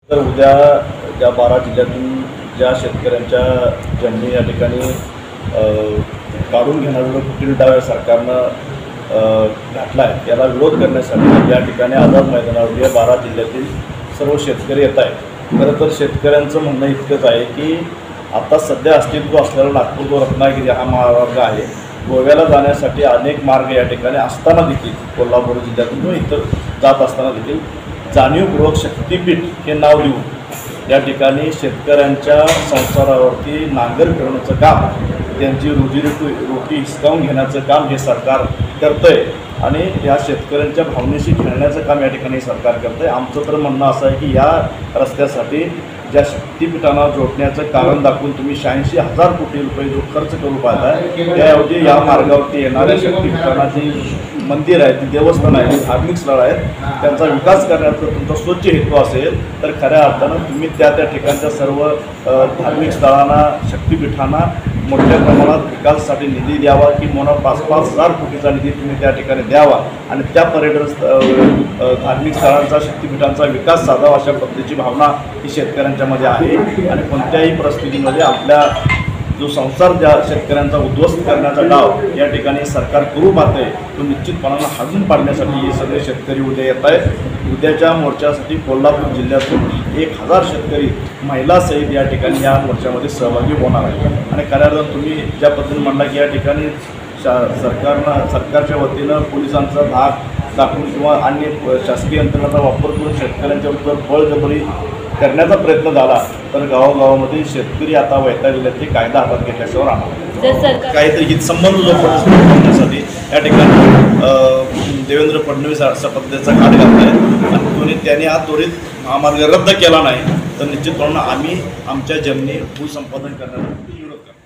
तर उद्या ज्या 12 जिल्ह्यातून ज्या शेतकऱ्यांच्या जमिनी या ठिकाणी काढून घेण्याचा कुटील डाव सरकारनं घातला आहे, याला विरोध करण्यासाठी या ठिकाणी आझाद मैदानावर या 12 जिल्ह्यातील सर्व शेतकरी येत आहेत। खरं तर शेतकऱ्यांचं म्हणणं इतकंच आहे की आता सध्या अस्तित्व असलेला नागपूर तो रत्नागिरी हा महामार्ग आहे, गोव्याला जाण्यासाठी अनेक मार्ग या ठिकाणी असताना देखील कोल्हापूर जिल्ह्यातून किंवा इतर जात असताना देखील जाणीवपूर्वक शक्तीपीठ हे नाव देऊन या ठिकाणी शेतकऱ्यांच्या संसारावरती नांगर फिरवण्याचं काम, त्यांची रोटी हिसकावून घेण्याचं काम हे सरकार करतं आहे आणि या शेतकऱ्यांच्या भावनेशी खेळण्याचं काम या ठिकाणी सरकार करतं आहे। आमचं तर म्हणणं असं आहे की या रस्त्यासाठी ज्या शक्तीपीठांना जोडण्याचं कारण दाखवून तुम्ही 86,000 कोटी रुपये जो खर्च करू पाहताय, त्याऐवजी या मार्गावरती येणाऱ्या शक्तीपीठांना जी मंदिर आहेत, ती देवस्थान आहेत, धार्मिक स्थळं आहेत, त्यांचा विकास करण्याचा तुमचा स्वच्छ हेतू असेल तर खऱ्या अर्थानं तुम्ही त्या ठिकाणच्या सर्व धार्मिक स्थळांना, शक्तीपीठांना मोठ्या प्रमाणात विकासासाठी निधी द्यावा की 5,000 कोटीचा निधी तुम्ही त्या ठिकाणी द्यावा आणि त्या पर्यटन धार्मिक स्थळांचा, शक्तीपीठांचा विकास साधावा, अशा पद्धतीची भावना ही शेतकऱ्यांच्यामध्ये आहे। आणि कोणत्याही परिस्थितीमध्ये आपल्या जो संसार ज्या शेतकऱ्यांचा उद्ध्वस्त करण्याचा डाव या ठिकाणी सरकार करू पाहते, तो निश्चितपणानं हाणून पाडण्यासाठी हे सगळे शेतकरी उद्या येत आहेत। उद्याच्या मोर्चासाठी कोल्हापूर जिल्ह्यातून 1,000 शेतकरी महिलासहित या ठिकाणी या मोर्चामध्ये सहभागी होणार आहे। आणि खऱ्या अर्थानं तुम्ही ज्या पद्धतीने म्हणला की या ठिकाणी सरकारच्या वतीनं पोलिसांचा धाक दाखवून किंवा अन्य शासकीय यंत्रणाचा वापर करून शेतकऱ्यांच्या विरुद्ध बळजबरी करण्याचा प्रयत्न झाला तर गावागावामध्ये शेतकरी आता वैतागले, ते कायदा हातात घेतल्याशिवाय राहणार काहीतरी हितसंबंध जोपासण्यासाठी या ठिकाणी देवेंद्र फडणवीस अशा पद्धतीचा घाट घातला आहे आणि त्यांनी हा त्वरित महामार्ग रद्द केला नाही तर निश्चितपणे आम्ही आमच्या जमिनी भूसंपादन करण्यासाठी विरोध करतो।